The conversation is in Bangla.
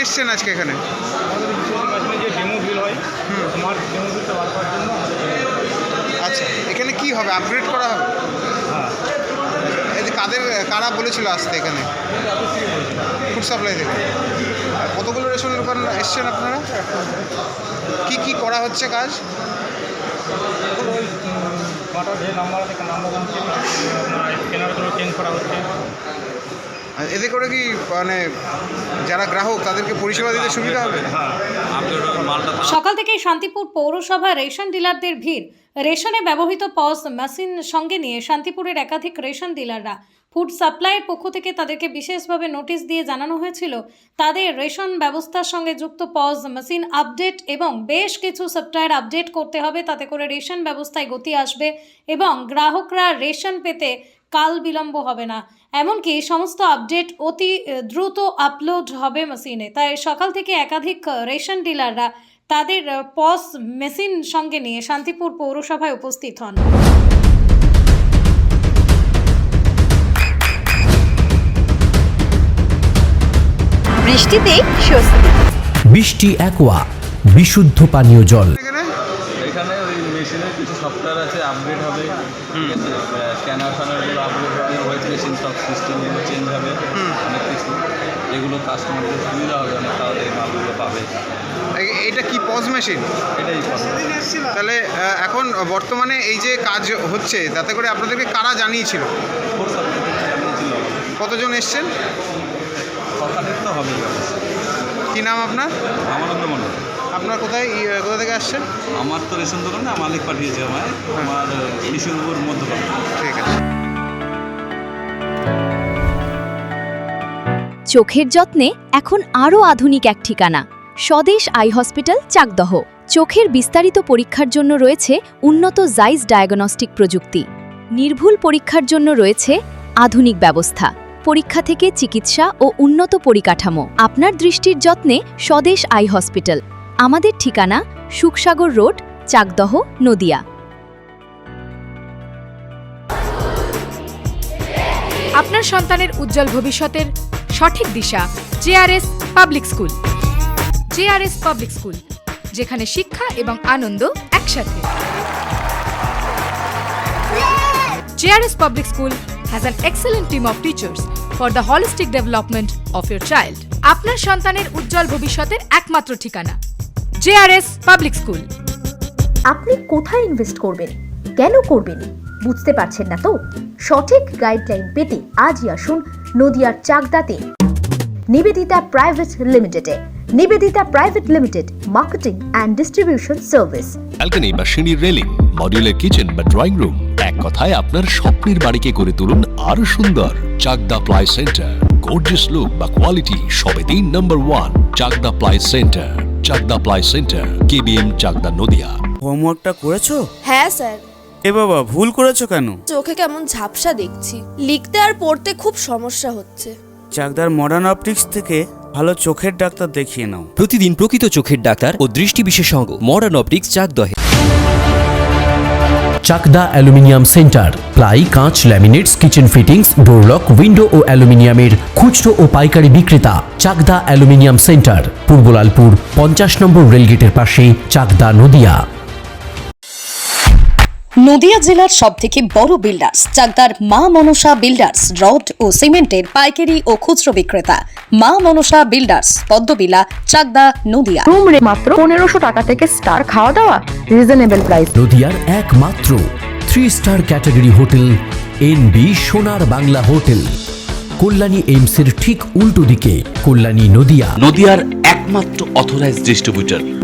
এসছেন আজকে এখানে? যে ডেমো বিল হয়, স্মার্ট ডেমো বিলটা বার করার জন্য। আচ্ছা, এখানে কি হবে, আপগ্রেড করা হবে? হ্যাঁ, এই যে কারা বলেছিল আসতে এখানে? ফুড সাপ্লাই থেকে। আর কতগুলো রেশন দোকান এসছেন আপনারা? কি কি করা হচ্ছে কাজ? ওই কাঁটার যে নাম্বার আছে নাম্বার স্ক্যানারগুলো চেঞ্জ করা হচ্ছে। আর এতে করে কি মানে যারা গ্রাহক তাদেরকে পরিষেবা দিতে সুবিধা হবে? সকাল থেকেই শান্তিপুর পৌরসভায় রেশন ডিলারদের ভিড়। রেশনে ব্যবহৃত পজ মেশিন সঙ্গে নিয়ে শান্তিপুরের একাধিক রেশন ডিলাররা ফুড সাপ্লাইয়ের পক্ষ থেকে তাদেরকে বিশেষভাবে নোটিশ দিয়ে জানানো হয়েছিল তাদের রেশন ব্যবস্থার সঙ্গে যুক্ত পজ মেশিন আপডেট এবং বেশ কিছু সফটওয়্যার আপডেট করতে হবে, তাতে করে রেশন ব্যবস্থায় গতি আসবে এবং গ্রাহকরা রেশন পেতে কাল বিলম্ব হবে না। এমনকি সমস্ত আপডেট অতি দ্রুত আপলোড হবে মেশিনে। তাই সকাল থেকে একাধিক রেশন ডিলাররা তাদের পজ মেশিন সঙ্গে নিয়ে শান্তিপুর পৌরসভায় উপস্থিত হন। বৃষ্টিতেই স্বস্তি। বৃষ্টি অ্যাকোয়া বিশুদ্ধ পানীয় জল। এখানে ওই মেশিনের কিছু সফটওয়্যার আছে, আপগ্রেড হবে, ঠিক আছে, স্ক্যানার ফ্যানারগুলো আপগ্রেড হবে, ওয়েট মেশিন সব সিস্টেমগুলো চেঞ্জ হবে, অনেক কিছু যেগুলো কাস্টমারদের সুবিধা হবে, অনেক তাড়াতাড়ি মালগুলো পাবে। এটা কি পজ মেশিন? এটাই তাহলে এখন বর্তমানে এই যে কাজ হচ্ছে তাতে করে আপনাদেরকে কারা জানিয়েছিল? ফুড সাপ্লাই থেকে জানিয়েছিল। কতজন এসছেন? সকালের তো হবেই। কি নাম আপনার? আমানন্দ মন্ডল। আপনার কোথা থেকে আসছেন? আমার তো রেশন দোকানে মালিক পাঠিয়েছে আমায়, আমার কৃষিপুর মধ্যপাড়া। ঠিক আছে। চোখের যত্নে এখন আরও আধুনিক এক ঠিকানা, স্বদেশ আই হসপিটাল, চাকদহ। চোখের বিস্তারিত পরীক্ষার জন্য রয়েছে উন্নত জাইস ডায়াগনস্টিক প্রযুক্তি। নির্ভুল পরীক্ষার জন্য রয়েছে আধুনিক ব্যবস্থা, পরীক্ষা থেকে চিকিৎসা ও উন্নত পরিকাঠামো। আপনার দৃষ্টির যত্নে স্বদেশ আই হসপিটাল। আমাদের ঠিকানা সুখসাগর রোড, চাকদহ, নদিয়া। আপনার সন্তানের উজ্জ্বল ভবিষ্যতের সঠিক দিশা JRS public school. JRS public school, যেখানে শিক্ষা এবং আনন্দ একসাথে। JRS public school has an excellent team of teachers for the holistic development of your child. আপনার সন্তানের উজ্জ্বল ভবিষ্যতের একমাত্র ঠিকানা জেআরএস পাবলিক স্কুল। আপনি কোথায় ইনভেস্ট করবেন, কেন করবেন, বুঝতে পারছেন না তো? সঠিক গাইডলাইন পেতে আজই আসুন নদিয়ার চাকদাতে নিবেদিতা প্রাইভেট লিমিটেডে। Nivedita private limited, marketing and distribution service. Balcony বা সিঁড়ির রেলিং, মডিউলার কিচেন বা ড্রয়িং রুম, এক কথায় আপনার স্বপ্নের বাড়িকে করে তুলুন আরো সুন্দর। Chakdaha ply centre, gorgeous look বা কোয়ালিটি সবেতেই number 1। Chakdaha ply centre, Chakdaha ply centre, KBM, Chakdaha, Nadia. হোমওয়ার্কটা করেছো? হ্যাঁ স্যার। এ বাবা, ভুল করেছো কেন? চোখে কেমন ঝাপসা দেখছি, লিখতে আর পড়তে খুব সমস্যা হচ্ছে। চাকদার মডার্ন অপটিক্স থেকে ভালো চোখের ডাক্তার দেখিয়ে নাও। প্রতিদিন প্রকৃত চোখের ডাক্তার ও দৃষ্টি বিশেষজ্ঞ মডার্ন অপটিক্স, চাকদহে। চাকদা অ্যালুমিনিয়াম সেন্টার, প্লাই, কাঁচ, laminates, kitchen fittings, door lock, window ও অ্যালুমিনিয়ামের খুচরো ও পাইকারি বিক্রেতা। Chakdah aluminium centre, Purbalalpur 50 number রেলগেটের পাশে, চাকদা, নদিয়া। নদিয়া জেলার সবথেকে বড় বিল্ডার্স চাকদার মা মনসা বিল্ডার্স, রড ও সিমেন্টের পাইকারি ও খুচরো বিক্রেতা। মা মনসা বিল্ডার্স, পদ্মবিলা, চাকদা, নদিয়া। রুম রে মাত্র 1500 টাকা থেকে স্টার, খাওয়া দাওয়া রিজনেবল প্রাইস। নদিয়ার একমাত্র 3 স্টার ক্যাটাগরি হোটেল এনবি সোনার বাংলা হোটেল, কল্যাণী এইমসের ঠিক উল্টো দিকে, কল্যাণী, নদিয়া। নদিয়ার একমাত্র অথরাইজড ডিস্ট্রিবিউটর